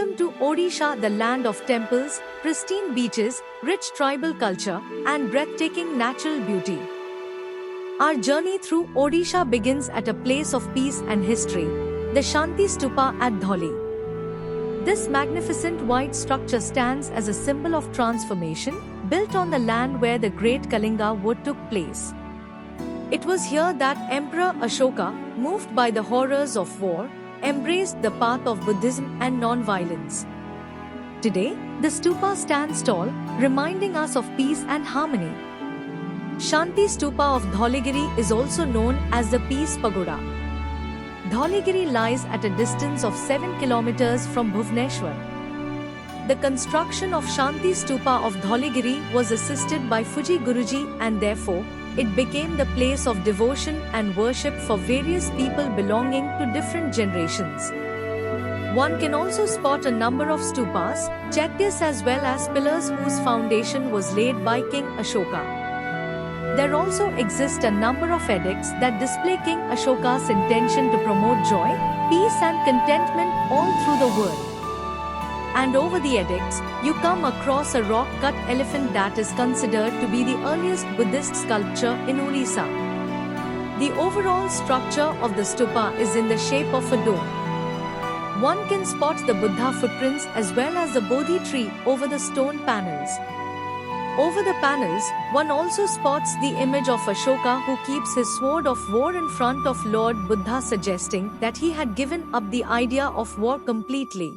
Welcome to Odisha, the land of temples, pristine beaches, rich tribal culture, and breathtaking natural beauty. Our journey through Odisha begins at a place of peace and history, the Shanti Stupa at Dholi. This magnificent white structure stands as a symbol of transformation, built on the land where the Great Kalinga War took place. It was here that Emperor Ashoka, moved by the horrors of war, embraced the path of Buddhism and non-violence. Today, the stupa stands tall, reminding us of peace and harmony. Shanti Stupa of Dhauligiri is also known as the Peace Pagoda. Dhauligiri lies at a distance of 7 kilometers from Bhubaneswar. The construction of Shanti Stupa of Dhauligiri was assisted by Fuji Guruji, and therefore, it became the place of devotion and worship for various people belonging to different generations. One can also spot a number of stupas, chaityas as well as pillars whose foundation was laid by King Ashoka. There also exist a number of edicts that display King Ashoka's intention to promote joy, peace and contentment all through the world. And over the edicts, you come across a rock-cut elephant that is considered to be the earliest Buddhist sculpture in Odisha. The overall structure of the stupa is in the shape of a dome. One can spot the Buddha footprints as well as the Bodhi tree over the stone panels. Over the panels, one also spots the image of Ashoka, who keeps his sword of war in front of Lord Buddha, suggesting that he had given up the idea of war completely.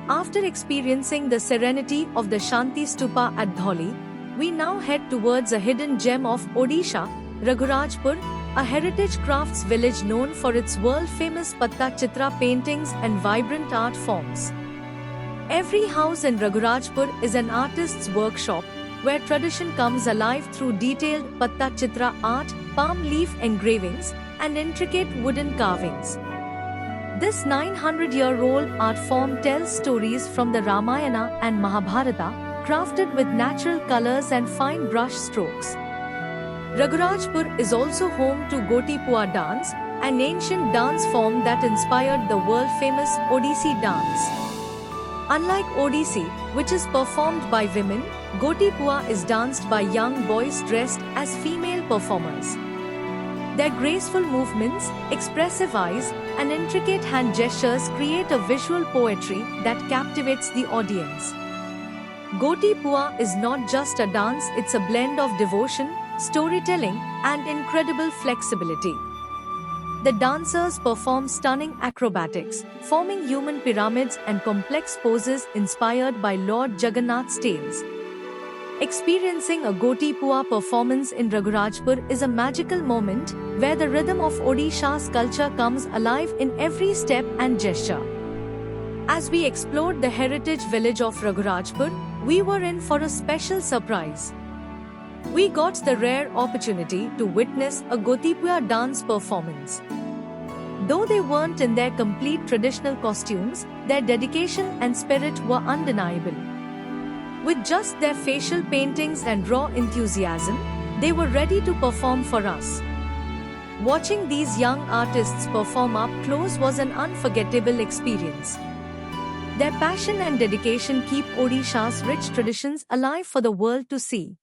After experiencing the serenity of the Shanti Stupa at Dhauli, we now head towards a hidden gem of Odisha, Raghurajpur, a heritage crafts village known for its world-famous Pattachitra paintings and vibrant art forms. Every house in Raghurajpur is an artist's workshop, where tradition comes alive through detailed Pattachitra art, palm leaf engravings, and intricate wooden carvings. This 900-year-old art form tells stories from the Ramayana and Mahabharata, crafted with natural colors and fine brush strokes. Raghurajpur is also home to Gotipua dance, an ancient dance form that inspired the world-famous Odissi dance. Unlike Odissi, which is performed by women, Gotipua is danced by young boys dressed as female performers. Their graceful movements, expressive eyes, and intricate hand gestures create a visual poetry that captivates the audience. Gotipua is not just a dance, it's a blend of devotion, storytelling, and incredible flexibility. The dancers perform stunning acrobatics, forming human pyramids and complex poses inspired by Lord Jagannath's tales. Experiencing a Gotipua performance in Raghurajpur is a magical moment where the rhythm of Odisha's culture comes alive in every step and gesture. As we explored the heritage village of Raghurajpur, we were in for a special surprise. We got the rare opportunity to witness a Gotipua dance performance. Though they weren't in their complete traditional costumes, their dedication and spirit were undeniable. With just their facial paintings and raw enthusiasm, they were ready to perform for us. Watching these young artists perform up close was an unforgettable experience. Their passion and dedication keep Odisha's rich traditions alive for the world to see.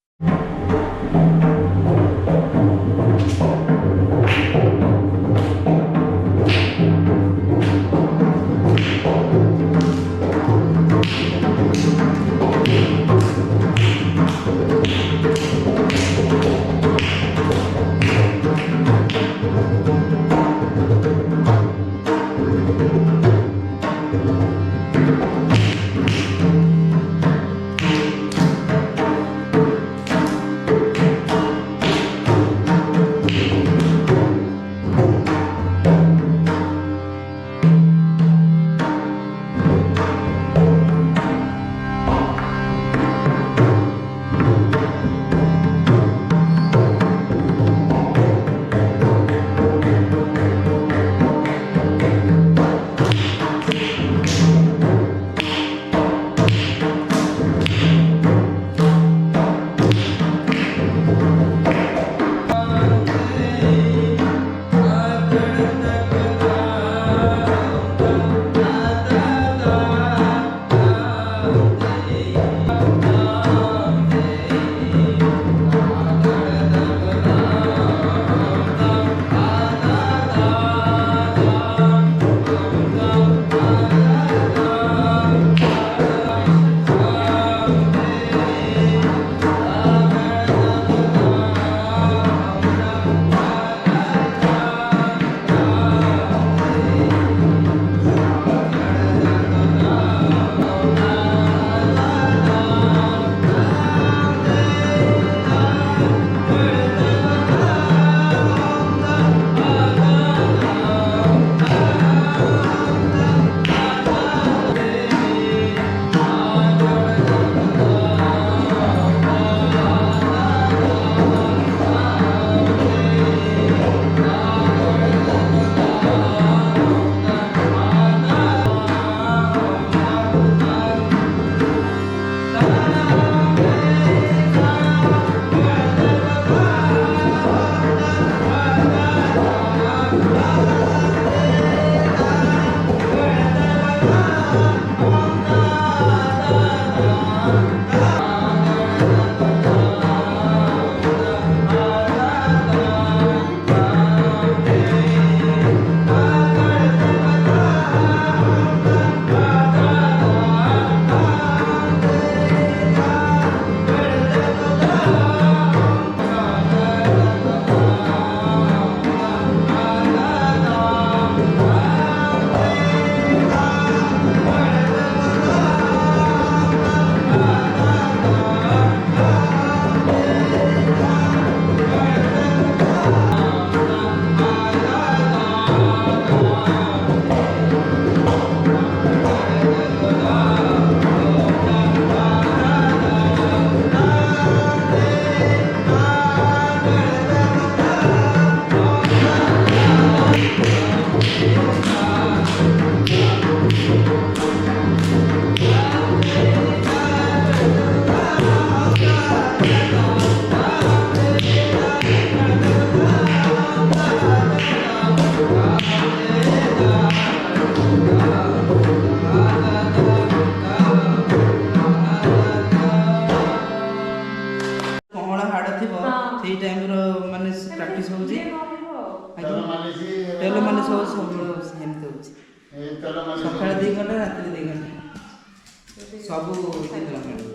ସବୁ ହେଇଥିଲା madam.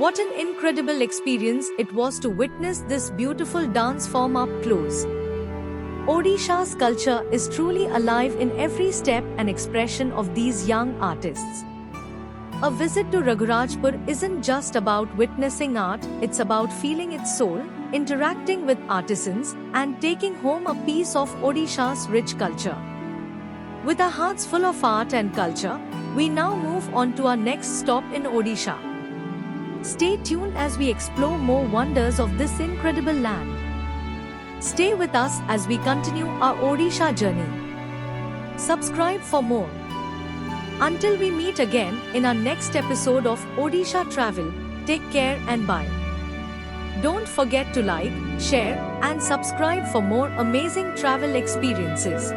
What an incredible experience it was to witness this beautiful dance form up close. Odisha's culture is truly alive in every step and expression of these young artists. A visit to Raghurajpur isn't just about witnessing art, it's about feeling its soul, interacting with artisans, and taking home a piece of Odisha's rich culture. With our hearts full of art and culture, we now move on to our next stop in Odisha. Stay tuned as we explore more wonders of this incredible land. Stay with us as we continue our Odisha journey. Subscribe for more. Until we meet again in our next episode of Odisha Travel, take care and bye. Don't forget to like, share, and subscribe for more amazing travel experiences.